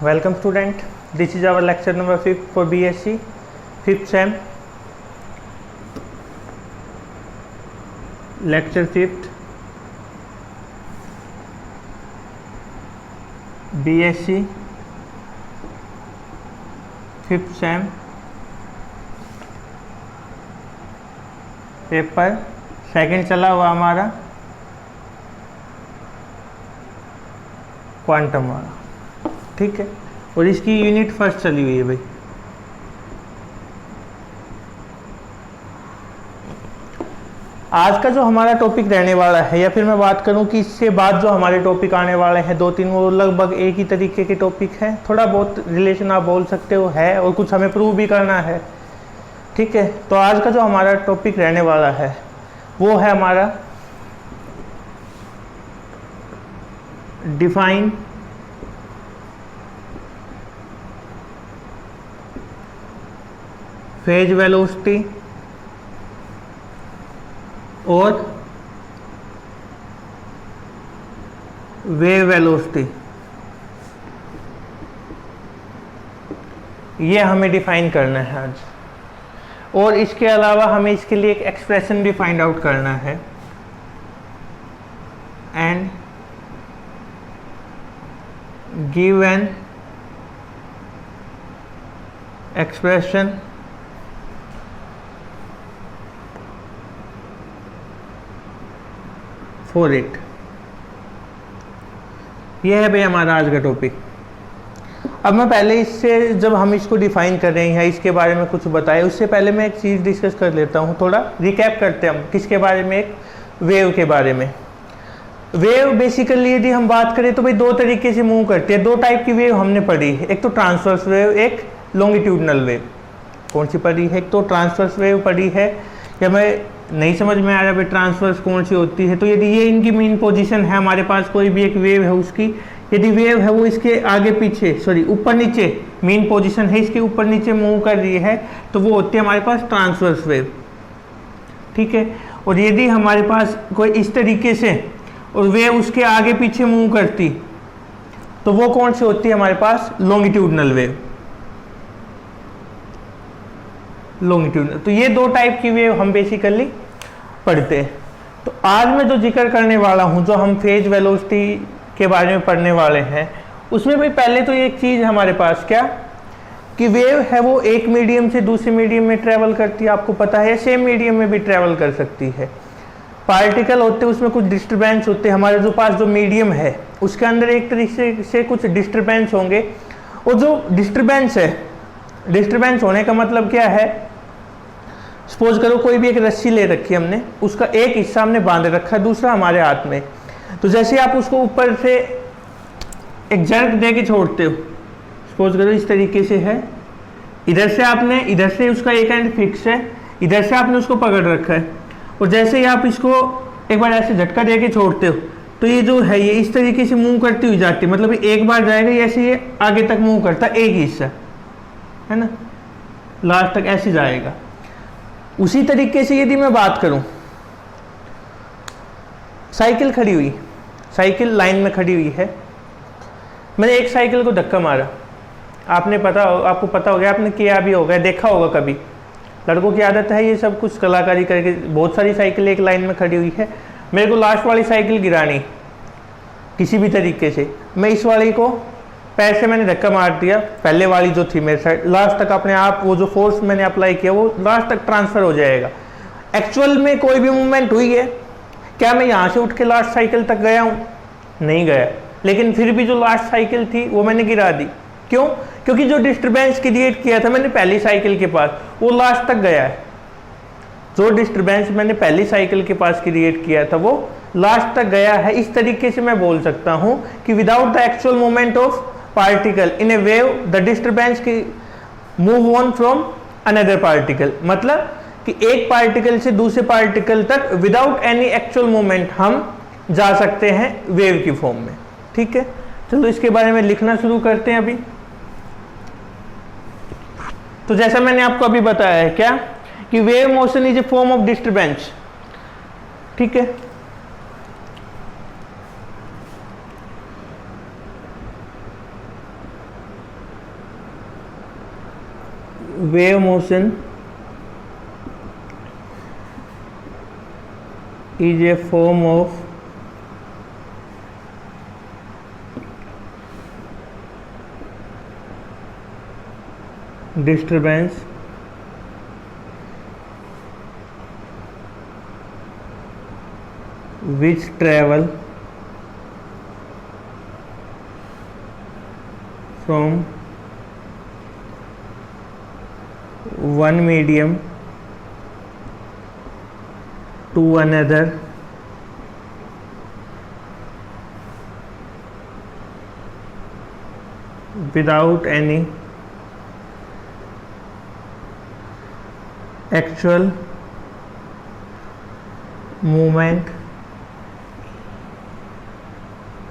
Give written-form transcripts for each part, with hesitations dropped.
Welcome student, this is our lecture number 5 for BSc 5th sem, lecture 5th, BSc 5th sem, paper second चला हुआ हमारा quantum वाला, ठीक है। और इसकी यूनिट फर्स्ट चली हुई है भाई। आज का जो हमारा टॉपिक रहने वाला है, या फिर मैं बात करूं कि इससे बाद जो हमारे टॉपिक आने वाले हैं दो तीन, वो लगभग एक ही तरीके के टॉपिक हैं। थोड़ा बहुत रिलेशन आप बोल सकते हो है, और कुछ हमें प्रूव भी करना है, ठीक है। तो आज का जो हमारा टॉपिक रहने वाला है वो है हमारा डिफाइन फेज वेलोसिटी और वेव वेलोसिटी, ये हमें डिफाइन करना है आज। और इसके अलावा हमें इसके लिए एक एक्सप्रेशन भी फाइंड आउट करना है, and give an expression for it. यह है भाई हमारा आज का टॉपिक। अब मैं पहले इससे, जब हम इसको डिफाइन कर रहे हैं, इसके बारे में कुछ बताए, उससे पहले मैं एक चीज़ डिस्कस कर लेता हूँ। थोड़ा रिकैप करते हैं हम किसके बारे में, एक वेव के बारे में। वेव बेसिकली यदि हम बात करें तो भाई दो तरीके से मूव करती है। दो टाइप की वेव हमने पढ़ी है, एक तो ट्रांसवर्स वेव, एक लॉन्गिट्यूडनल वेव। कौन सी पढ़ी है? एक तो ट्रांसवर्स वेव पढ़ी है। या मैं नहीं समझ में आ रहा भाई ट्रांसवर्स कौन सी होती है, तो यदि ये इनकी मेन पोजीशन है, हमारे पास कोई भी एक वेव है, उसकी यदि वेव है वो इसके आगे पीछे, सॉरी ऊपर नीचे, मेन पोजीशन है इसके ऊपर नीचे मूव कर रही है, तो वो होती है हमारे पास ट्रांसवर्स वेव, ठीक है। और यदि हमारे पास कोई इस तरीके से और वेव उसके आगे पीछे मूव करती, तो वो कौन सी होती है हमारे पास? Longitudinal wave. लॉन्गिट्यूडनल, तो ये दो टाइप की वेव हम बेसिकली पढ़ते हैं। तो आज मैं जो जिक्र करने वाला हूँ, जो हम फेज वेलोसिटी के बारे में पढ़ने वाले हैं, उसमें भाई पहले तो एक चीज़ हमारे पास क्या, कि वेव है वो एक मीडियम से दूसरे मीडियम में ट्रेवल करती है, आपको पता है, सेम मीडियम में भी ट्रेवल कर सकती है। पार्टिकल होते हैं, उसमें कुछ डिस्टर्बेंस होते हैं। हमारे जो पास जो मीडियम है उसके अंदर एक तरीके से कुछ डिस्टर्बेंस होंगे, और जो डिस्टर्बेंस है, डिस्टर्बेंस होने का मतलब क्या है, सपोज करो कोई भी एक रस्सी ले रखी है हमने, उसका एक हिस्सा हमने बांध रखा है, दूसरा हमारे हाथ में। तो जैसे आप उसको ऊपर से एक जर्क दे के छोड़ते हो, सपोज करो इस तरीके से है, इधर से आपने, इधर से उसका एक एंड फिक्स है, इधर से आपने उसको पकड़ रखा है, और जैसे ही आप इसको एक बार ऐसे झटका दे के छोड़ते हो, तो ये जो है ये इस तरीके से मूव करती हुई जाती है। मतलब एक बार जाएगा, ऐसे ये आगे तक मूव करता है, एक हिस्सा है ना, लास्ट तक ऐसे जाएगा। उसी तरीके से यदि मैं बात करूं, साइकिल खड़ी हुई, साइकिल लाइन में खड़ी हुई है, मैंने एक साइकिल को धक्का मारा, आपको पता हो गया, आपने किया भी होगा, देखा होगा कभी, लड़कों की आदत है ये सब कुछ कलाकारी करके। बहुत सारी साइकिल एक लाइन में खड़ी हुई है, मेरे को लास्ट वाली साइकिल गिरानी किसी भी तरीके से, मैं इस वाली को पैर से मैंने धक्का मार दिया, पहले वाली जो थी मेरे साइड, लास्ट तक अपने आप वो जो फोर्स मैंने अप्लाई किया वो लास्ट तक ट्रांसफर हो जाएगा। एक्चुअल में कोई भी मूवमेंट हुई है क्या? मैं यहाँ से उठ के लास्ट साइकिल तक गया हूँ? नहीं गया, लेकिन फिर भी जो लास्ट साइकिल थी वो मैंने गिरा दी। क्यों? क्योंकि जो डिस्टर्बेंस क्रिएट किया था मैंने पहली साइकिल के पास, वो लास्ट तक गया है। जो डिस्टर्बेंस मैंने पहली साइकिल के पास क्रिएट किया था वो लास्ट तक गया है। इस तरीके से मैं बोल सकता हूँ कि without the actual movement of particle in a wave the disturbance की move on from another particle, मतलब कि एक पार्टिकल से दूसरे पार्टिकल तक विदाउट एनी एक्चुअल मूवमेंट हम जा सकते हैं वेव की फॉर्म में, ठीक है। चलो इसके बारे में लिखना शुरू करते हैं अभी। तो जैसा मैंने आपको अभी बताया है क्या, कि wave motion is a form of disturbance, ठीक है। wave motion is a form of disturbance which travel from one medium to another without any actual movement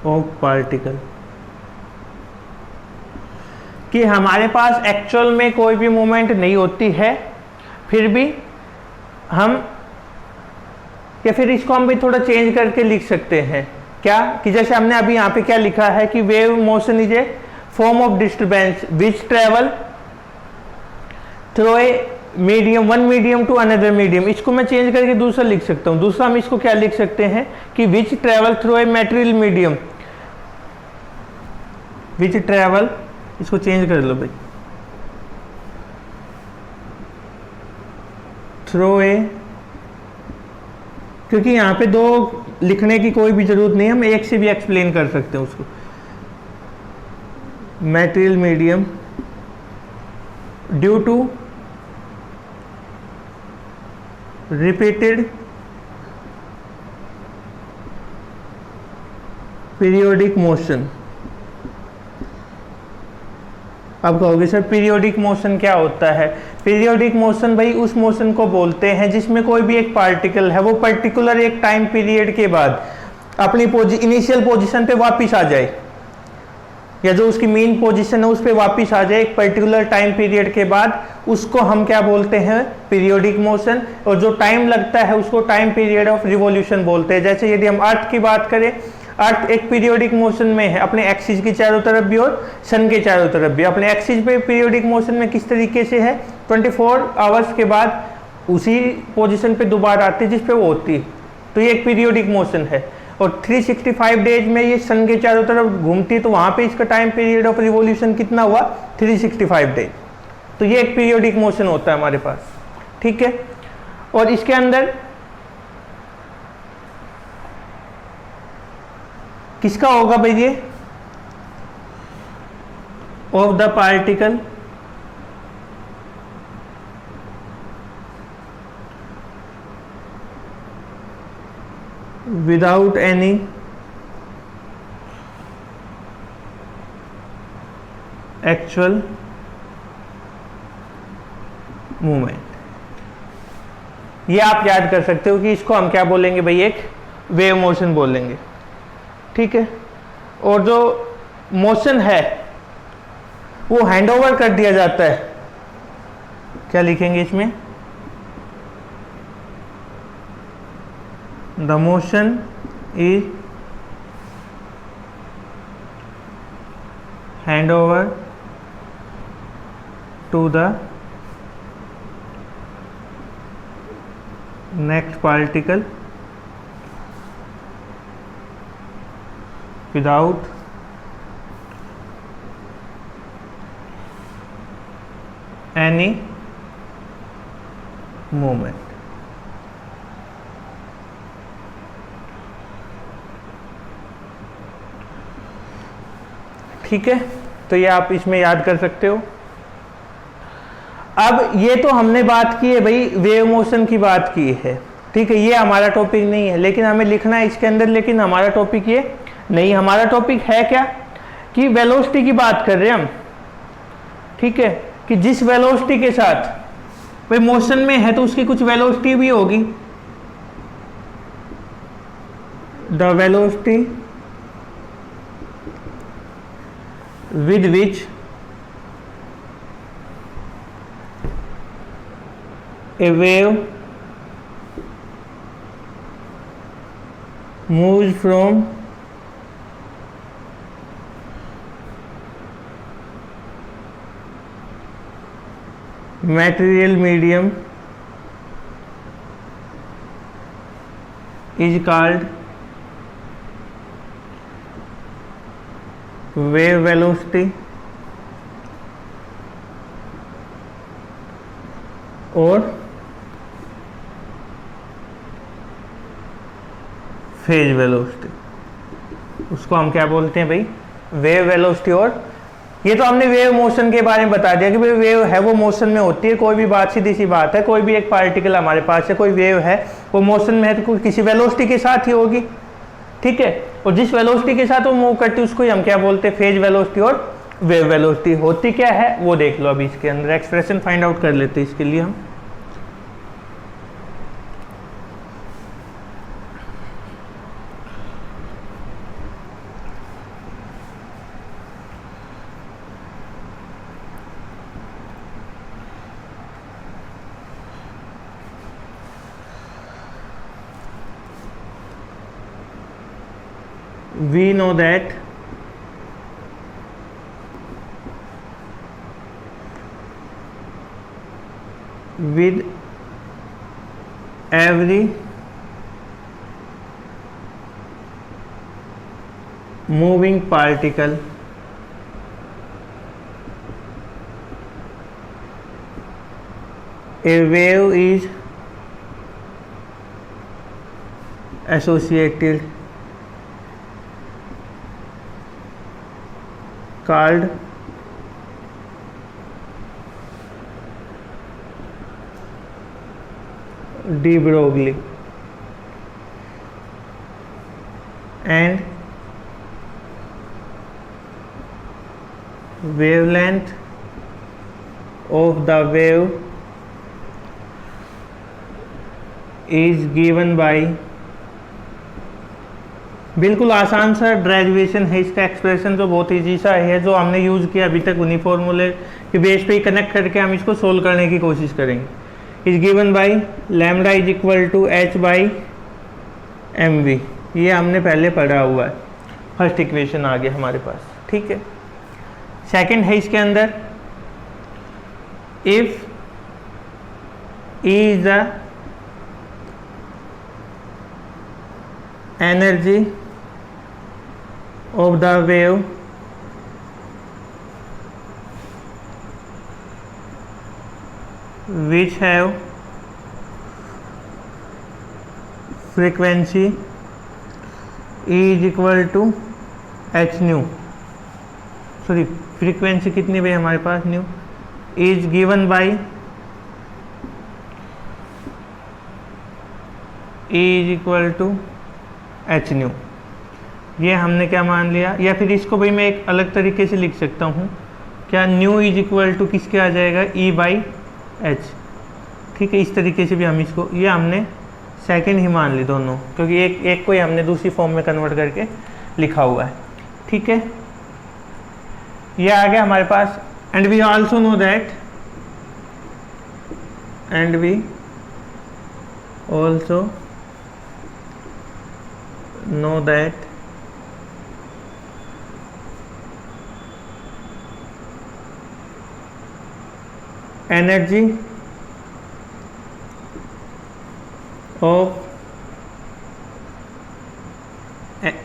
of particle। कि हमारे पास एक्चुअल में कोई भी मूवमेंट नहीं होती है, फिर भी हम, या फिर इसको हम भी थोड़ा चेंज करके लिख सकते हैं क्या, कि जैसे हमने अभी यहाँ पे क्या लिखा है कि wave motion is a form of disturbance which travel through a medium, one medium to another medium. इसको मैं चेंज करके दूसरा लिख सकता हूँ। दूसरा हम इसको क्या लिख सकते हैं कि which travel through a material medium, which travel, इसको चेंज कर लो भाई, थ्रू ए, क्योंकि यहाँ पे दो लिखने की कोई भी जरूरत नहीं है, हम एक से भी एक्सप्लेन कर सकते हैं उसको। Material medium due to repeated periodic motion. अब कहोगे सर पीरियोडिक मोशन क्या होता है? पीरियोडिक मोशन भाई उस मोशन को बोलते हैं जिसमें कोई भी एक पार्टिकल है वो पर्टिकुलर एक टाइम पीरियड के बाद अपनी इनिशियल पोजीशन पे वापस आ जाए, या जो उसकी मेन पोजीशन है उस पर वापस आ जाए एक पर्टिकुलर टाइम पीरियड के बाद, उसको हम क्या बोलते हैं? Periodic motion. और जो टाइम लगता है उसको टाइम पीरियड ऑफ रिवॉल्यूशन बोलते हैं। जैसे यदि हम अर्थ की बात करें, अर्थ एक पीरियोडिक मोशन में है, अपने एक्सिस के चारों तरफ भी और सन के चारों तरफ भी। अपने एक्सिस पे पीरियोडिक मोशन में किस तरीके से है? 24 आवर्स के बाद उसी पोजीशन पे दोबारा आती है जिस पे वो होती है, तो ये एक पीरियोडिक मोशन है। और 365 डेज में ये सन के चारों तरफ घूमती है, तो वहाँ पे इसका टाइम पीरियड ऑफ रिवॉल्यूशन कितना हुआ? 365 डेज। तो ये एक पीरियोडिक मोशन होता है हमारे पास, ठीक है। और इसके अंदर किसका होगा भाई? ये of the particle without any actual movement. ये आप याद कर सकते हो कि इसको हम क्या बोलेंगे भाई? एक वेव मोशन बोलेंगे, ठीक है। और जो मोशन है वो हैंडओवर कर दिया जाता है, क्या लिखेंगे इसमें? The motion is handover to the next particle without any movement। ठीक है, तो ये आप इसमें याद कर सकते हो। अब ये तो हमने बात की है भाई, वेव मोशन की बात की है, ठीक है। ये हमारा टॉपिक नहीं है, लेकिन हमें लिखना है इसके अंदर, लेकिन हमारा टॉपिक ये नहीं। हमारा टॉपिक है क्या? कि वेलोसिटी की बात कर रहे हैं हम, ठीक है। कि जिस वेलोसिटी के साथ भाई मोशन में है तो उसकी कुछ वेलोसिटी भी होगी। The velocity with which a wave moves from material medium is called wave velocity और फेज वेलोसिटी। उसको हम क्या बोलते हैं भाई? Wave velocity. और ये तो हमने वेव मोशन के बारे में बता दिया कि भाई वेव है वो मोशन में होती है। कोई भी बात, सीधी सी बात है, कोई भी एक पार्टिकल हमारे पास है, कोई वेव है, वो मोशन में है तो किसी वेलोसिटी के साथ ही होगी, ठीक है। और जिस वेलोसिटी के साथ वो मूव करती है उसको ही हम क्या बोलते हैं? फेज वेलोसिटी और वेव वेलोसिटी। होती क्या है वो देख लो। अभी इसके अंदर एक्सप्रेशन फाइंड आउट कर लेते हैं इसके लिए हम। We know that with every moving particle a wave is associated called de Broglie and wavelength of the wave is given by, बिल्कुल आसान सा ड्राइवेशन है इसका। एक्सप्रेशन जो बहुत ईजी सा है, जो हमने यूज़ किया अभी तक उन्हीं फॉर्मूले के बेस पे ही कनेक्ट करके हम इसको सोल्व करने की कोशिश करेंगे। Is given by lambda is equal to H by M V. ये हमने पहले पढ़ा हुआ है, फर्स्ट इक्वेशन आ गया हमारे पास, ठीक है। सेकंड है इसके अंदर if E is the energy of the wave which have frequency E is equal to h nu, sorry frequency कितनी भाई हमारे पास? Nu is given by E is equal to h nu। ये हमने क्या मान लिया? या फिर इसको भाई मैं एक अलग तरीके से लिख सकता हूँ क्या? न्यू इज इक्वल टू किसके आ जाएगा? ई बाई एच, ठीक है। इस तरीके से भी हम इसको, ये हमने सेकंड ही मान ली दोनों, क्योंकि एक को ही हमने दूसरी फॉर्म में कन्वर्ट करके लिखा हुआ है, ठीक है। ये आ गया हमारे पास। And we also know that, and we also know that energy of,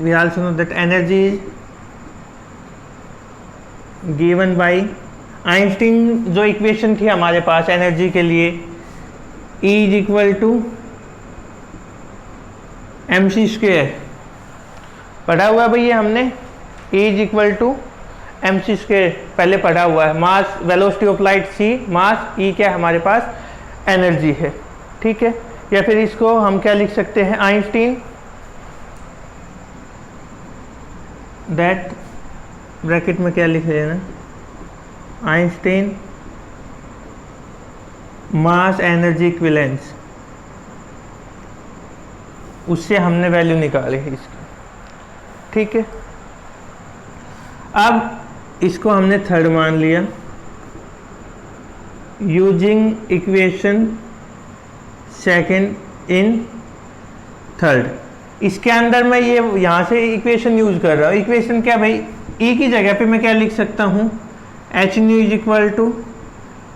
we also know that energy is given by Einstein जो इक्वेशन थी हमारे पास एनर्जी के लिए, E is equal to M C square, पढ़ा हुआ है भाई ये हमने। E is equal to M C square पहले पढ़ा हुआ है। Mass velocity of light C, mass E क्या हमारे पास? एनर्जी है, ठीक है। या फिर इसको हम क्या लिख सकते हैं? आइंस्टीन दैट, ब्रैकेट में क्या लिख रहे हैं ना? आइंस्टीन मास एनर्जी इक्विवेलेंस, उससे हमने वैल्यू निकाली है इसकी, ठीक है। अब इसको हमने थर्ड मान लिया using equation second in third. इसके अंदर मैं ये यहाँ से इक्वेशन यूज कर रहा हूँ। इक्वेशन क्या भाई? ई की जगह पे मैं क्या लिख सकता हूँ? H nu is equal to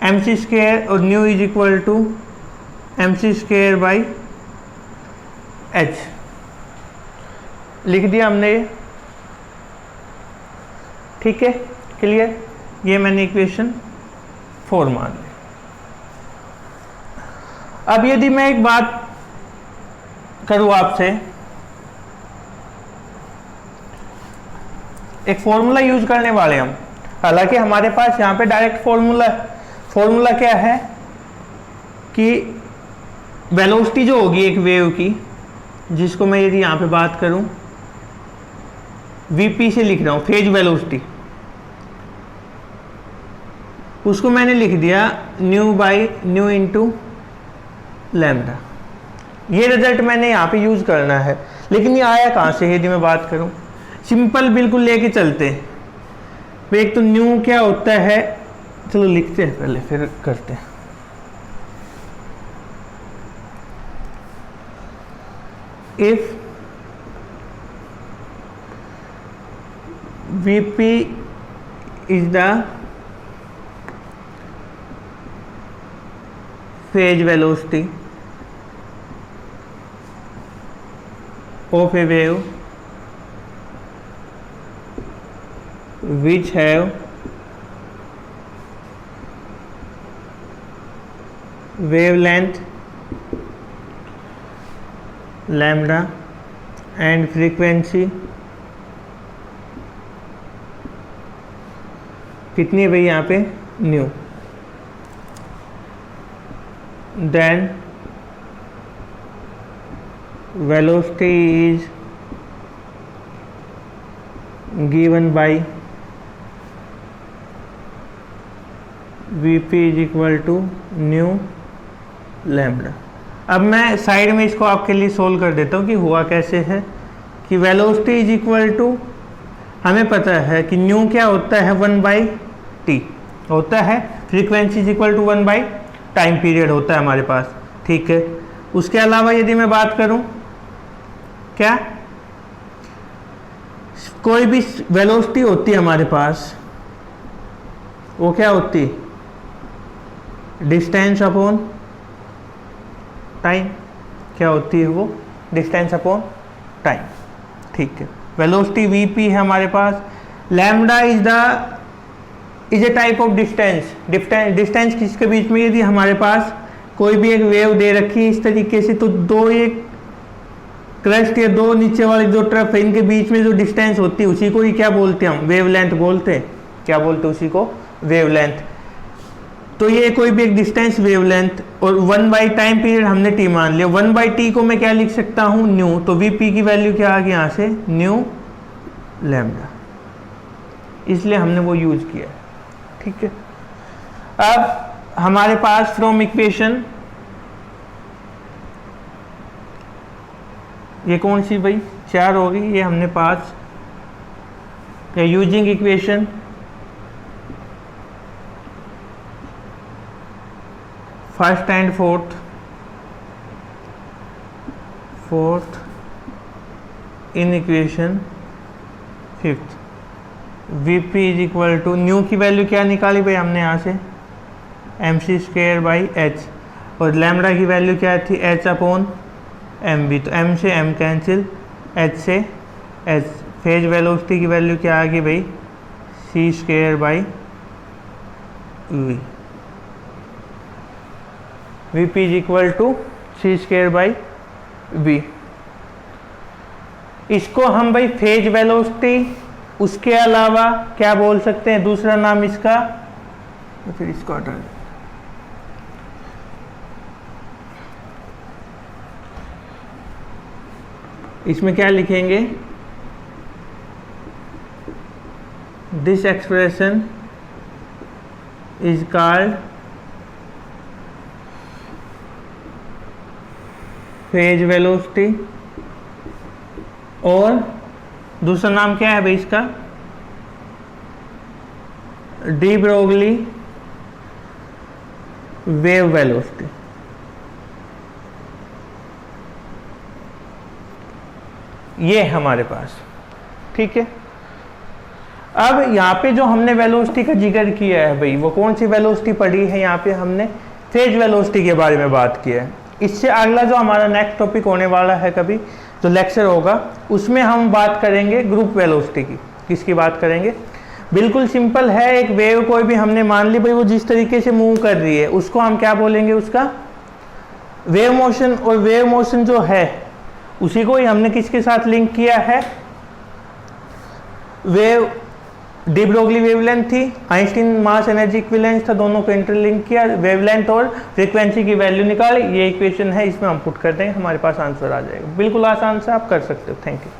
mc square और nu is equal to mc square by h लिख दिया हमने ये, ठीक है, क्लियर। ये मैंने इक्वेशन 4 मान ली। अब यदि मैं एक बात करूं आपसे, एक फॉर्मूला यूज करने वाले हम, हालांकि हमारे पास यहाँ पे डायरेक्ट फॉर्मूला क्या है कि वेलोसिटी जो होगी एक वेव की, जिसको मैं यदि यहाँ पे बात करूं वीपी से लिख रहा हूं, फेज वेलोसिटी, उसको मैंने लिख दिया new by new into lambda. ये रिजल्ट मैंने यहाँ पे यूज करना है, लेकिन ये आया कहाँ से यदि मैं बात करूं, सिंपल बिल्कुल लेके चलते हैं। एक तो न्यू क्या होता है, चलो लिखते हैं पहले फिर करते हैं। If Vp is the phase velocity of a wave which have wavelength lambda and frequency कितनी है भाई यहाँ पे nu, then velocity is given by Vp is equal to nu lambda. अब मैं साइड में इसको आपके लिए सोल्व कर देता हूँ कि हुआ कैसे है कि वेलोसिटी इज इक्वल टू, हमें पता है कि न्यू क्या होता है 1/t होता है, frequency is equal to 1/ time period होता है हमारे पास, ठीक है। उसके अलावा यदि मैं बात करूं क्या, कोई भी वेलोसिटी होती है हमारे पास, वो क्या होती है डिस्टेंस अपॉन टाइम, क्या होती है वो डिस्टेंस अपॉन टाइम, ठीक है। वेलोसिटी Vp है हमारे पास, lambda is a type of distance किसके बीच में, यदि हमारे पास कोई भी एक वेव दे रखी है इस तरीके से, तो दो एक क्रस्ट या दो नीचे वाले जो ट्रफ है इनके बीच में जो डिस्टेंस होती है उसी को ही क्या बोलते हैं हम, वेवलेंथ बोलते हैं, क्या बोलते हैं उसी को, वेवलेंथ। तो ये कोई भी एक डिस्टेंस वेवलेंथ, और 1/, टाइम पीरियड हमने t मान लिया, 1/t को मैं क्या लिख सकता हूँ न्यू, तो Vp की वैल्यू क्या आ गई यहाँ से न्यू लैम्डा, इसलिए हमने वो यूज किया है, ठीक है। अब हमारे पास फ्रॉम इक्वेशन, ये कौन सी भाई 4 होगी, ये हमने 5, using equation first and fourth in equation 5th, Vp is equal to, nu की वैल्यू क्या निकाली भाई हमने यहाँ से mc स्क्वायर बाई h, और लैम्डा की वैल्यू क्या थी h अपॉन mv, तो m से m कैंसिल, h से h, फेज वेलोसिटी की वैल्यू क्या आ गई भाई c square by v, Vp is equal to c square by v। इसको हम भाई फेज वेलोसिटी, उसके अलावा क्या बोल सकते हैं दूसरा नाम इसका, तो फिर इसको हटा दें, इसमें क्या लिखेंगे, this expression is called phase velocity, और दूसरा नाम क्या है भाई इसका डी ब्रोगली वेव वेलोसिटी। ये हमारे पास, ठीक है। अब यहाँ पे जो हमने वेलोसिटी का जिक्र किया है भाई, वो कौन सी वेलोसिटी पढ़ी है? यहाँ पे हमने फेज वेलोसिटी के बारे में बात की है। इससे अगला जो हमारा नेक्स्ट टॉपिक होने वाला है कभी जो लेक्चर होगा, उसमें हम बात करेंगे ग्रुप वेलोसिटी की। किसकी बात करेंगे? बिल्कुल सिंपल है, एक वेव कोई भी हमने मान ली भाई वो जिस तरीके से मूव कर रही है उसको हम क्या बोलेंगे? उसका वेव मोशन। और वेव मोशन जो है उसी को ही हमने किसके साथ लिंक किया है? वेव डी ब्रोगली वेवलेंथ थी, आइंस्टीन मास एनर्जी इक्विवेलेंस था, दोनों को इंटरलिंक किया, वेवलेंथ और फ्रीक्वेंसी की वैल्यू निकाली। ये इक्वेशन है, इसमें हम पुट कर देंगे, हमारे पास आंसर आ जाएगा। बिल्कुल आसान से आप कर सकते हो। Thank you.